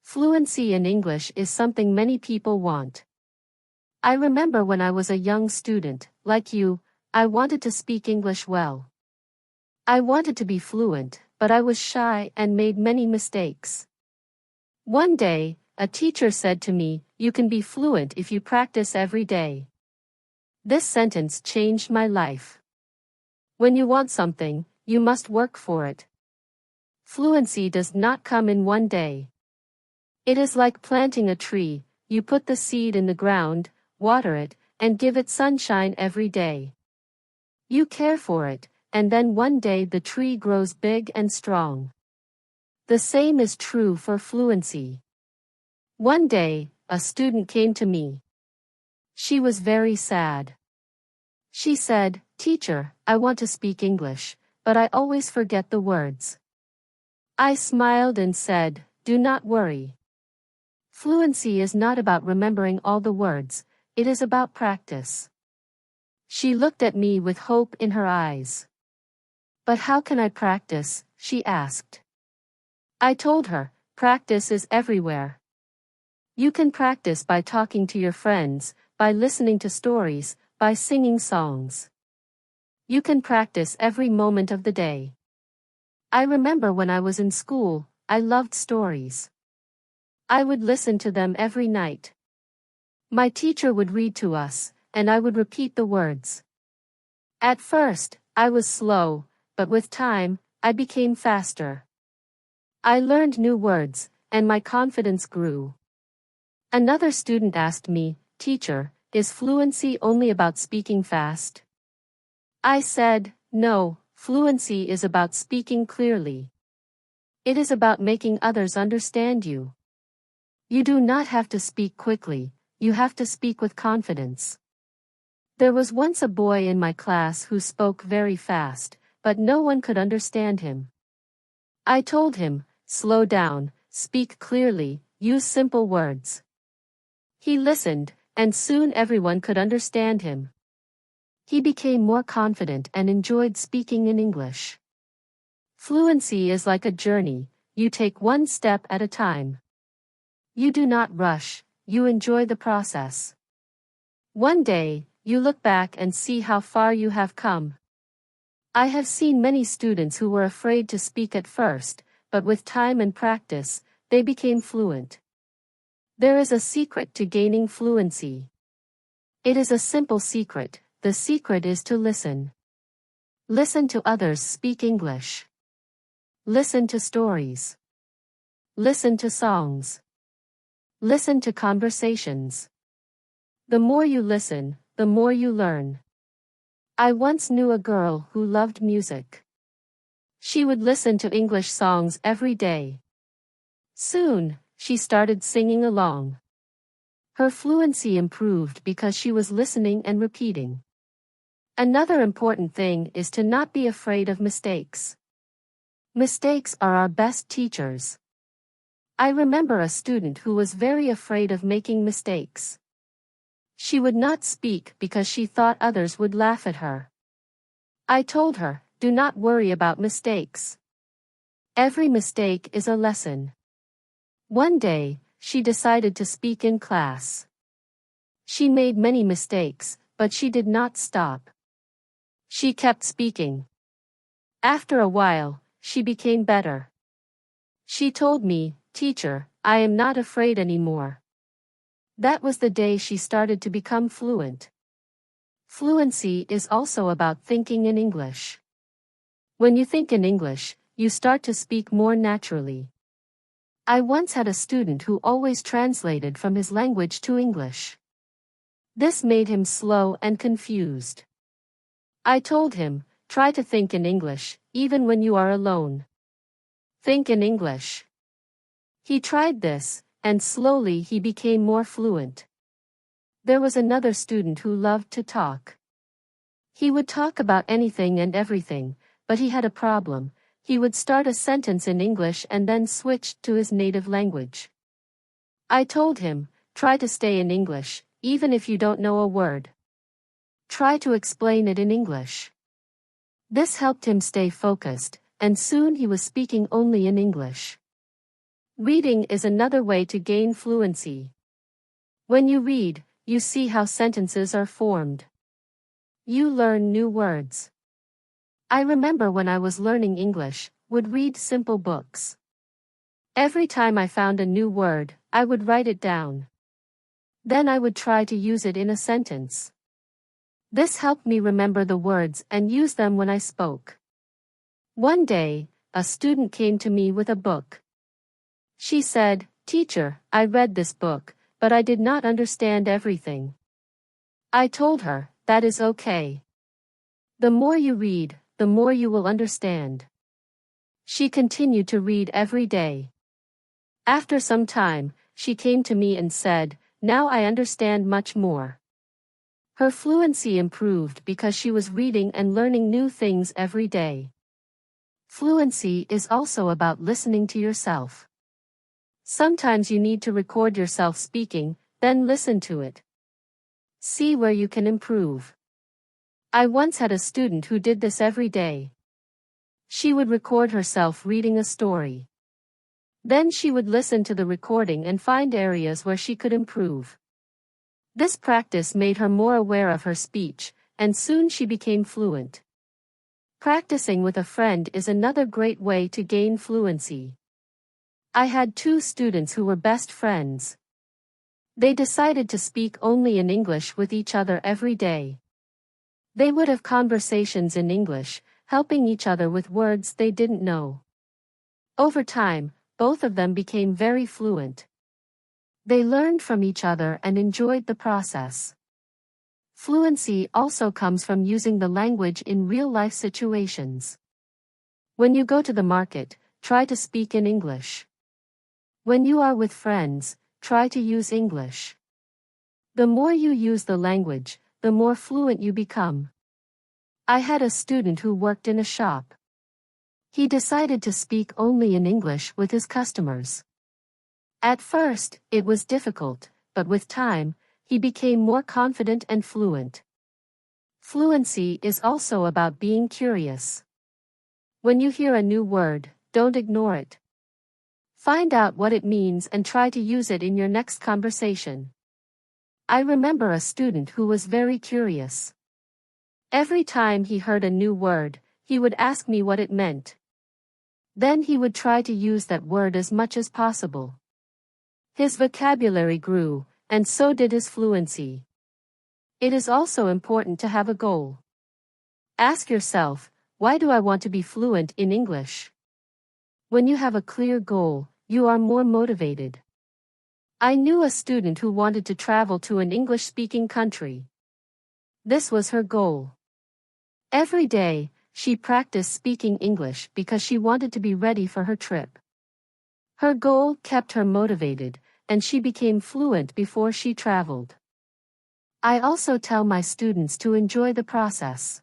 Fluency in English is something many people want. I remember when I was a young student, like you, I wanted to speak English well. I wanted to be fluent, but I was shy and made many mistakes. One day, a teacher said to me, "You can be fluent if you practice every day." This sentence changed my life. When you want something, you must work for it. Fluency does not come in one day. It is like planting a tree. You put the seed in the ground, water it, and give it sunshine every day. You care for it, and then one day the tree grows big and strong. The same is true for fluency. One day, a student came to me. She was very sad. She said, "Teacher, I want to speak English, but I always forget the words." I smiled and said, "Do not worry. Fluency is not about remembering all the words, it is about practice." She looked at me with hope in her eyes. "But how can I practice?" she asked. I told her, "Practice is everywhere. You can practice by talking to your friends, by listening to stories, by singing songs. You can practice every moment of the day." I remember when I was in school, I loved stories. I would listen to them every night. My teacher would read to us, and I would repeat the words. At first, I was slow, but with time, I became faster. I learned new words, and my confidence grew. Another student asked me, "Teacher, is fluency only about speaking fast?" I said, "No, fluency is about speaking clearly. It is about making others understand you. You do not have to speak quickly, you have to speak with confidence." There was once a boy in my class who spoke very fast, but no one could understand him. I told him, "Slow down, speak clearly, use simple words." He listened, and soon everyone could understand him. He became more confident and enjoyed speaking in English. Fluency is like a journey, you take one step at a time. You do not rush, you enjoy the process. One day, you look back and see how far you have come. I have seen many students who were afraid to speak at first, but with time and practice, they became fluent. There is a secret to gaining fluency. It is a simple secret, the secret is to listen. Listen to others speak English. Listen to stories. Listen to songs. Listen to conversations. The more you listen, the more you learn. I once knew a girl who loved music. She would listen to English songs every day. Soon, she started singing along. Her fluency improved because she was listening and repeating. Another important thing is to not be afraid of mistakes. Mistakes are our best teachers. I remember a student who was very afraid of making mistakes. She would not speak because she thought others would laugh at her. I told her, "Do not worry about mistakes. Every mistake is a lesson." One day, she decided to speak in class. She made many mistakes, but she did not stop. She kept speaking. After a while, she became better. She told me, "Teacher, I am not afraid anymore." That was the day she started to become fluent. Fluency is also about thinking in English. When you think in English, you start to speak more naturally. I once had a student who always translated from his language to English. This made him slow and confused. I told him, "Try to think in English, even when you are alone. Think in English." He tried this, and slowly he became more fluent. There was another student who loved to talk. He would talk about anything and everything, but he had a problem. He would start a sentence in English and then switch to his native language. I told him, "Try to stay in English, even if you don't know a word. Try to explain it in English." This helped him stay focused, and soon he was speaking only in English. Reading is another way to gain fluency. When you read, you see how sentences are formed. You learn new words. I remember when I was learning English, would read simple books. Every time I found a new word, I would write it down. Then I would try to use it in a sentence. This helped me remember the words and use them when I spoke. One day, a student came to me with a book. She said, "Teacher, I read this book, but I did not understand everything." I told her, "That is okay. The more you read, the more you will understand." She continued to read every day. After some time, she came to me and said, "Now I understand much more." Her fluency improved because she was reading and learning new things every day. Fluency is also about listening to yourself. Sometimes you need to record yourself speaking, then listen to it. See where you can improve. I once had a student who did this every day. She would record herself reading a story. Then she would listen to the recording and find areas where she could improve. This practice made her more aware of her speech, and soon she became fluent. Practicing with a friend is another great way to gain fluency. I had two students who were best friends. They decided to speak only in English with each other every day. They would have conversations in English, helping each other with words they didn't know. Over time, both of them became very fluent. They learned from each other and enjoyed the process. Fluency also comes from using the language in real-life situations. When you go to the market, try to speak in English. When you are with friends, try to use English. The more you use the language, the more fluent you become. I had a student who worked in a shop. He decided to speak only in English with his customers. At first, it was difficult, but with time, he became more confident and fluent. Fluency is also about being curious. When you hear a new word, don't ignore it. Find out what it means and try to use it in your next conversation. I remember a student who was very curious. Every time he heard a new word, he would ask me what it meant. Then he would try to use that word as much as possible. His vocabulary grew, and so did his fluency. It is also important to have a goal. Ask yourself, why do I want to be fluent in English? When you have a clear goal, you are more motivated. I knew a student who wanted to travel to an English-speaking country. This was her goal. Every day, she practiced speaking English because she wanted to be ready for her trip. Her goal kept her motivated, and she became fluent before she traveled. I also tell my students to enjoy the process.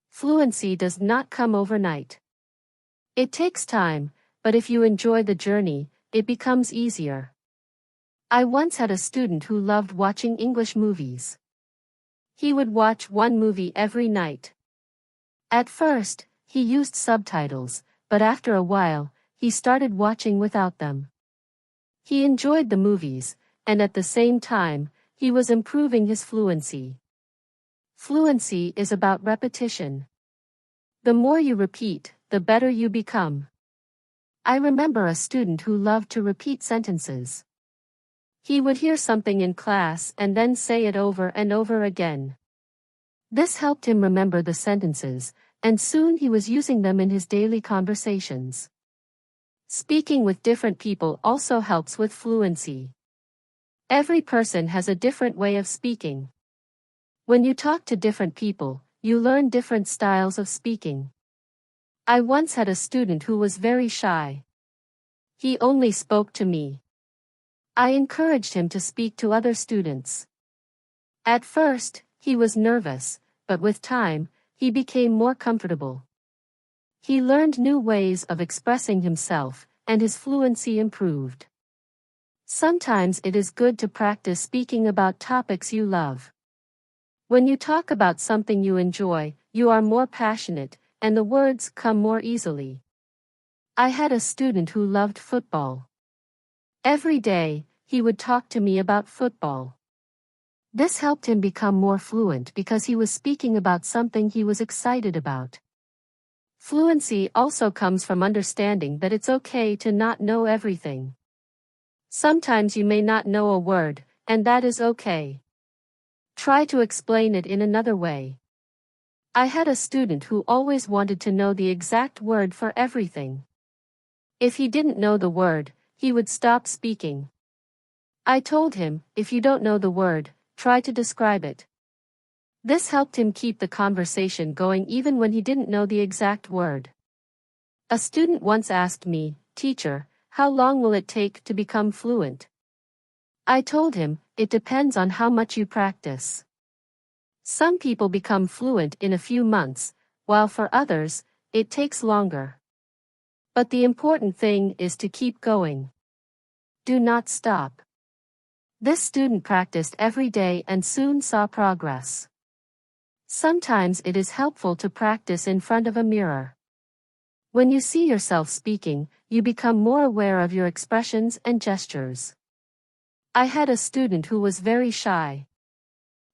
Fluency does not come overnight. It takes time, but if you enjoy the journey, it becomes easier. I once had a student who loved watching English movies. He would watch one movie every night. At first, he used subtitles, but after a while, he started watching without them. He enjoyed the movies, and at the same time, he was improving his fluency. Fluency is about repetition. The more you repeat, the better you become. I remember a student who loved to repeat sentences. He would hear something in class and then say it over and over again. This helped him remember the sentences, and soon he was using them in his daily conversations. Speaking with different people also helps with fluency. Every person has a different way of speaking. When you talk to different people, you learn different styles of speaking. I once had a student who was very shy. He only spoke to me. I encouraged him to speak to other students. At first, he was nervous, but with time, he became more comfortable. He learned new ways of expressing himself, and his fluency improved. Sometimes it is good to practice speaking about topics you love. When you talk about something you enjoy, you are more passionate, and the words come more easily. I had a student who loved football. Every day, he would talk to me about football. This helped him become more fluent because he was speaking about something he was excited about. Fluency also comes from understanding that it's okay to not know everything. Sometimes you may not know a word, and that is okay. Try to explain it in another way. I had a student who always wanted to know the exact word for everything. If he didn't know the word, he would stop speaking. I told him, if you don't know the word, try to describe it. This helped him keep the conversation going even when he didn't know the exact word. A student once asked me, "Teacher, how long will it take to become fluent?" I told him, it depends on how much you practice. Some people become fluent in a few months, while for others, it takes longer. But the important thing is to keep going. Do not stop. This student practiced every day and soon saw progress. Sometimes it is helpful to practice in front of a mirror. When you see yourself speaking, you become more aware of your expressions and gestures. I had a student who was very shy.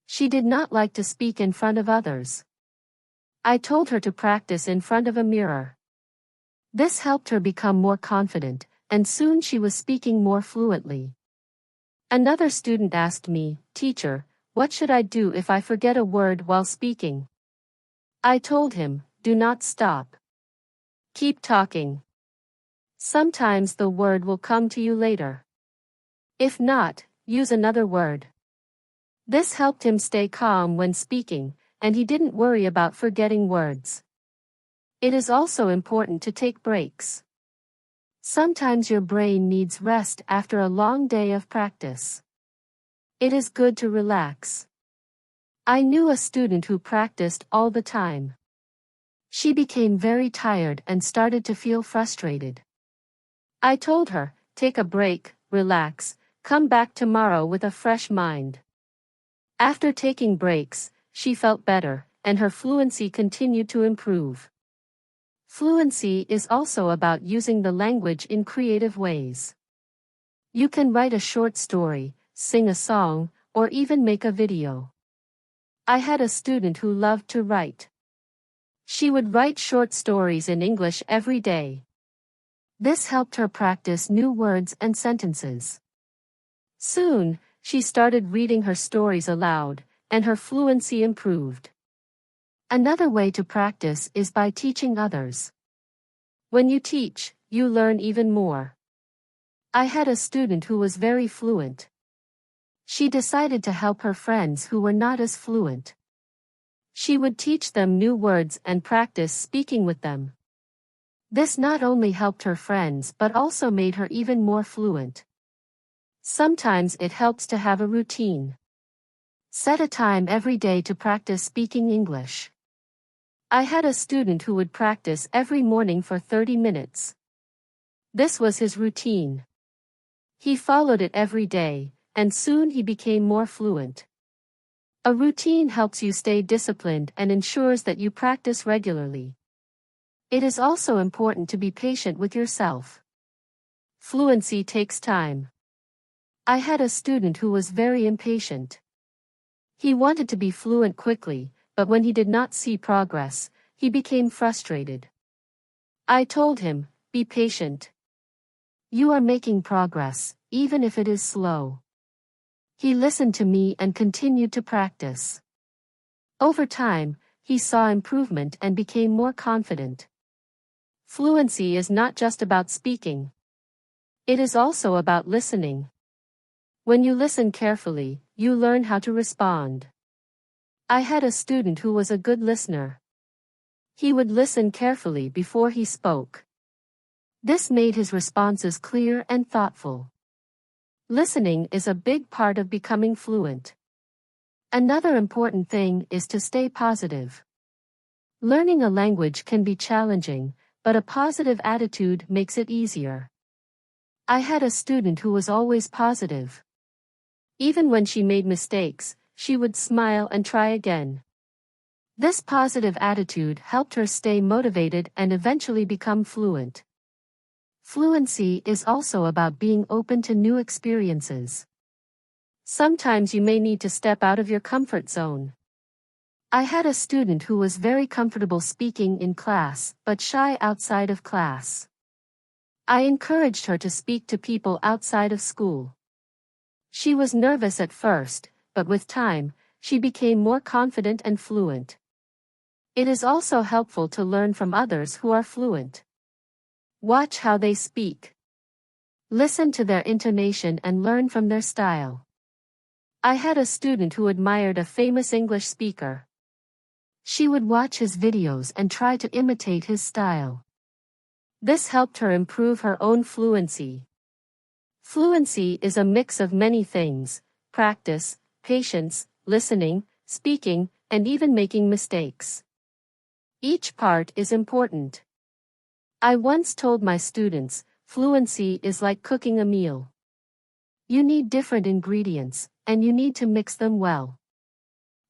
She did not like to speak in front of others. I told her to practice in front of a mirror. This helped her become more confident, and soon she was speaking more fluently. Another student asked me, "Teacher, what should I do if I forget a word while speaking?" I told him, do not stop. Keep talking. Sometimes the word will come to you later. If not, use another word. This helped him stay calm when speaking, and he didn't worry about forgetting words. It is also important to take breaks. Sometimes your brain needs rest after a long day of practice. It is good to relax. I knew a student who practiced all the time. She became very tired and started to feel frustrated. I told her, take a break, relax, come back tomorrow with a fresh mind. After taking breaks, she felt better, and her fluency continued to improve. Fluency is also about using the language in creative ways. You can write a short story, sing a song, or even make a video. I had a student who loved to write. She would write short stories in English every day. This helped her practice new words and sentences. Soon, she started reading her stories aloud, and her fluency improved. Another way to practice is by teaching others. When you teach, you learn even more. I had a student who was very fluent. She decided to help her friends who were not as fluent. She would teach them new words and practice speaking with them. This not only helped her friends but also made her even more fluent. Sometimes it helps to have a routine. Set a time every day to practice speaking English. I had a student who would practice every morning for 30 minutes. This was his routine. He followed it every day, and soon he became more fluent. A routine helps you stay disciplined and ensures that you practice regularly. It is also important to be patient with yourself. Fluency takes time. I had a student who was very impatient. He wanted to be fluent quickly, but when he did not see progress, he became frustrated. I told him, be patient. You are making progress, even if it is slow. He listened to me and continued to practice. Over time, he saw improvement and became more confident. Fluency is not just about speaking. It is also about listening. When you listen carefully, you learn how to respond. I had a student who was a good listener. He would listen carefully before he spoke. This made his responses clear and thoughtful. Listening is a big part of becoming fluent. Another important thing is to stay positive. Learning a language can be challenging, but a positive attitude makes it easier. I had a student who was always positive. Even when she made mistakes, she would smile and try again. This positive attitude helped her stay motivated and eventually become fluent. Fluency is also about being open to new experiences. Sometimes you may need to step out of your comfort zone. I had a student who was very comfortable speaking in class, but shy outside of class. I encouraged her to speak to people outside of school. She was nervous at first, but with time, she became more confident and fluent. It is also helpful to learn from others who are fluent. Watch how they speak. Listen to their intonation and learn from their style. I had a student who admired a famous English speaker. She would watch his videos and try to imitate his style. This helped her improve her own fluency. Fluency is a mix of many things: practice, patience, listening, speaking, and even making mistakes. Each part is important. I once told my students, fluency is like cooking a meal. You need different ingredients, and you need to mix them well.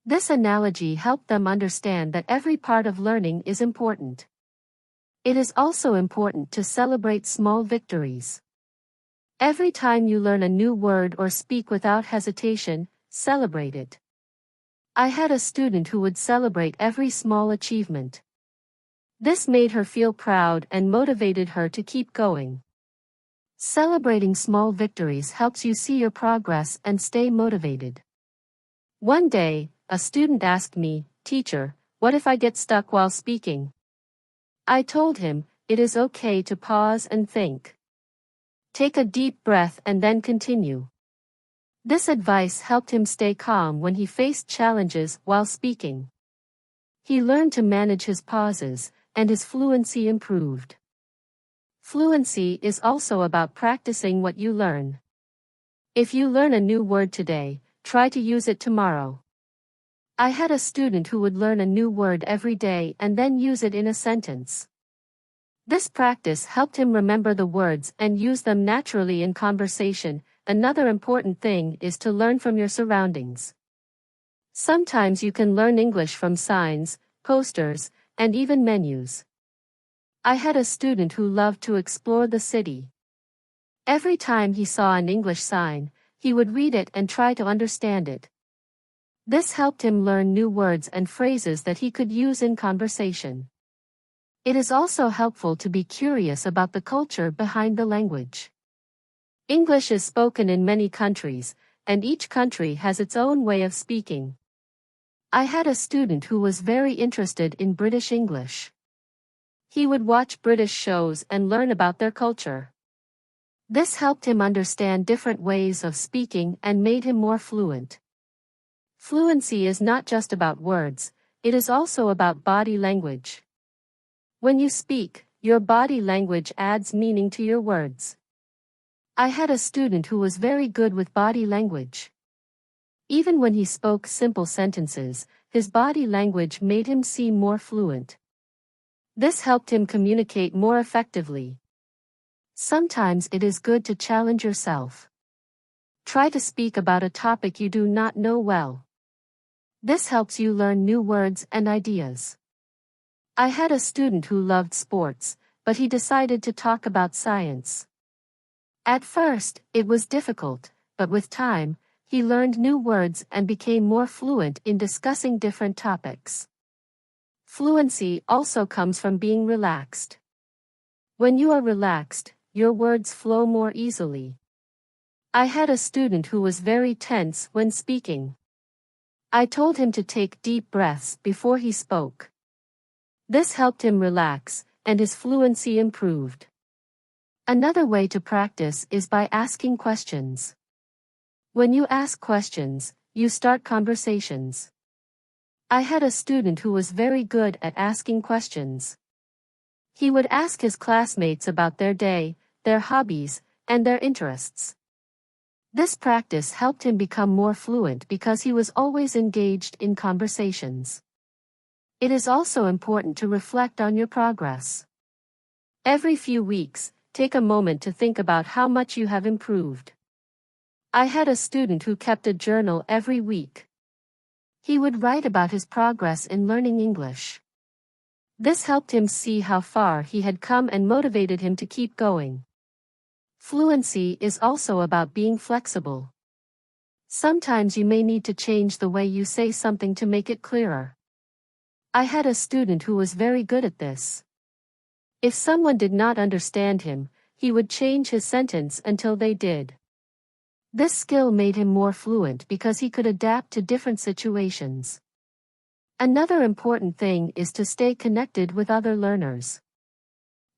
This analogy helped them understand that every part of learning is important. It is also important to celebrate small victories. Every time you learn a new word or speak without hesitation, celebrate it. I had a student who would celebrate every small achievement. This made her feel proud and motivated her to keep going. Celebrating small victories helps you see your progress and stay motivated. One day, a student asked me, "Teacher, what if I get stuck while speaking?" I told him, it is okay to pause and think. Take a deep breath and then continue. This advice helped him stay calm when he faced challenges while speaking. He learned to manage his pauses, and his fluency improved. Fluency is also about practicing what you learn. If you learn a new word today, try to use it tomorrow. I had a student who would learn a new word every day and then use it in a sentence. This practice helped him remember the words and use them naturally in conversation. Another important thing is to learn from your surroundings. Sometimes you can learn English from signs, posters, and even menus. I had a student who loved to explore the city. Every time he saw an English sign, he would read it and try to understand it. This helped him learn new words and phrases that he could use in conversation. It is also helpful to be curious about the culture behind the language. English is spoken in many countries, and each country has its own way of speaking. I had a student who was very interested in British English. He would watch British shows and learn about their culture. This helped him understand different ways of speaking and made him more fluent. Fluency is not just about words, it is also about body language. When you speak, your body language adds meaning to your words. I had a student who was very good with body language. Even when he spoke simple sentences, his body language made him seem more fluent. This helped him communicate more effectively. Sometimes it is good to challenge yourself. Try to speak about a topic you do not know well. This helps you learn new words and ideas. I had a student who loved sports, but he decided to talk about science. At first, it was difficult, but with time, he learned new words and became more fluent in discussing different topics. Fluency also comes from being relaxed. When you are relaxed, your words flow more easily. I had a student who was very tense when speaking. I told him to take deep breaths before he spoke. This helped him relax, and his fluency improved. Another way to practice is by asking questions. When you ask questions, you start conversations. I had a student who was very good at asking questions. He would ask his classmates about their day, their hobbies, and their interests. This practice helped him become more fluent because he was always engaged in conversations. It is also important to reflect on your progress. Every few weeks, take a moment to think about how much you have improved. I had a student who kept a journal every week. He would write about his progress in learning English. This helped him see how far he had come and motivated him to keep going. Fluency is also about being flexible. Sometimes you may need to change the way you say something to make it clearer. I had a student who was very good at this. If someone did not understand him, he would change his sentence until they did. This skill made him more fluent because he could adapt to different situations. Another important thing is to stay connected with other learners.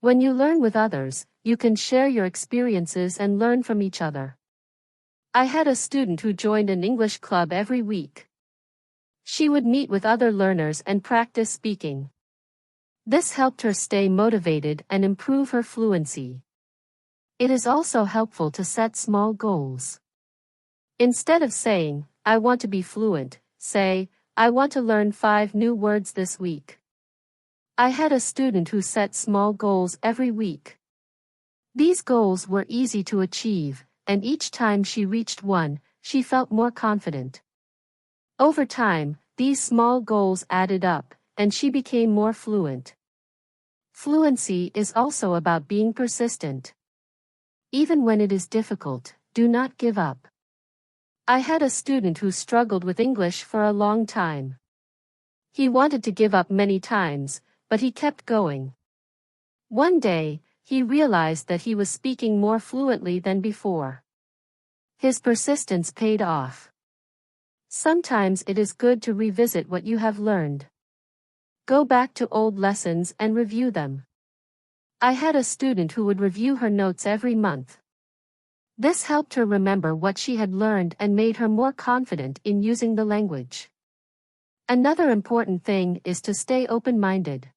When you learn with others, you can share your experiences and learn from each other. I had a student who joined an English club every week. She would meet with other learners and practice speaking. This helped her stay motivated and improve her fluency. It is also helpful to set small goals. Instead of saying, "I want to be fluent," say, "I want to learn 5 new words this week." I had a student who set small goals every week. These goals were easy to achieve, and each time she reached one, she felt more confident. Over time, these small goals added up, and she became more fluent. Fluency is also about being persistent. Even when it is difficult, do not give up. I had a student who struggled with English for a long time. He wanted to give up many times, but he kept going. One day, he realized that he was speaking more fluently than before. His persistence paid off. Sometimes it is good to revisit what you have learned. Go back to old lessons and review them. I had a student who would review her notes every month. This helped her remember what she had learned and made her more confident in using the language. Another important thing is to stay open-minded.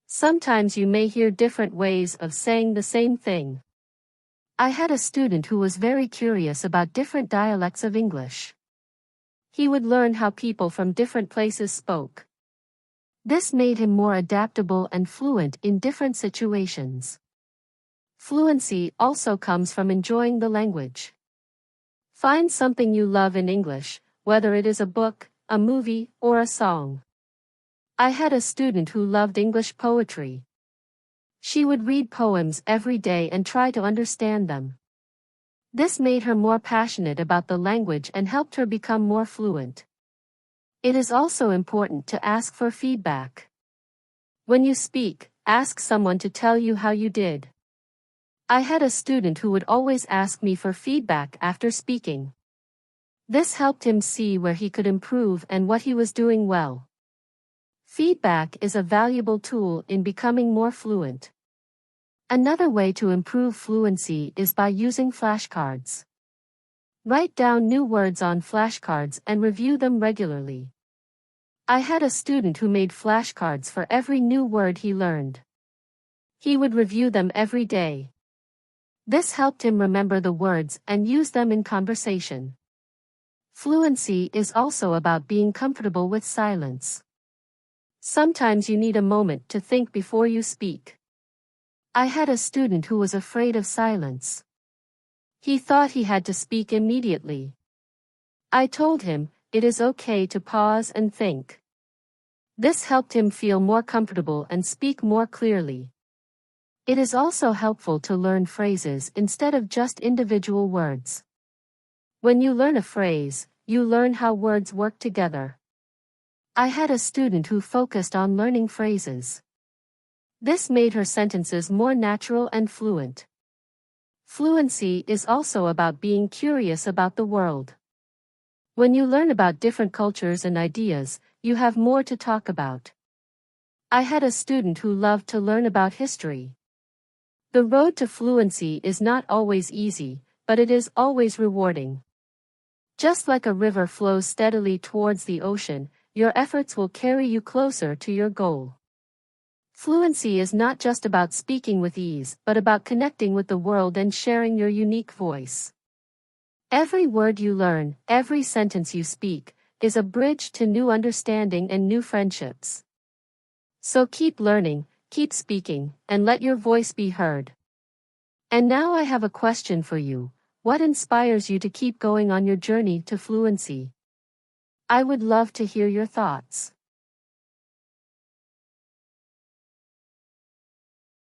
Sometimes you may hear different ways of saying the same thing. I had a student who was very curious about different dialects of English. He would learn how people from different places spoke. This made him more adaptable and fluent in different situations. Fluency also comes from enjoying the language. Find something you love in English, whether it is a book, a movie, or a song. I had a student who loved English poetry. She would read poems every day and try to understand them. This made her more passionate about the language and helped her become more fluent. It is also important to ask for feedback. When you speak, ask someone to tell you how you did. I had a student who would always ask me for feedback after speaking. This helped him see where he could improve and what he was doing well. Feedback is a valuable tool in becoming more fluent. Another way to improve fluency is by using flashcards. Write down new words on flashcards and review them regularly. I had a student who made flashcards for every new word he learned. He would review them every day. This helped him remember the words and use them in conversation. Fluency is also about being comfortable with silence. Sometimes you need a moment to think before you speak. I had a student who was afraid of silence. He thought he had to speak immediately. I told him, it is okay to pause and think. This helped him feel more comfortable and speak more clearly. It is also helpful to learn phrases instead of just individual words. When you learn a phrase, you learn how words work together. I had a student who focused on learning phrases. This made her sentences more natural and fluent. Fluency is also about being curious about the world. When you learn about different cultures and ideas, you have more to talk about. I had a student who loved to learn about history. The road to fluency is not always easy, but it is always rewarding. Just like a river flows steadily towards the ocean, your efforts will carry you closer to your goal. Fluency is not just about speaking with ease, but about connecting with the world and sharing your unique voice. Every word you learn, every sentence you speak, is a bridge to new understanding and new friendships. So keep learning, keep speaking, and let your voice be heard. And now I have a question for you. What inspires you to keep going on your journey to fluency? I would love to hear your thoughts.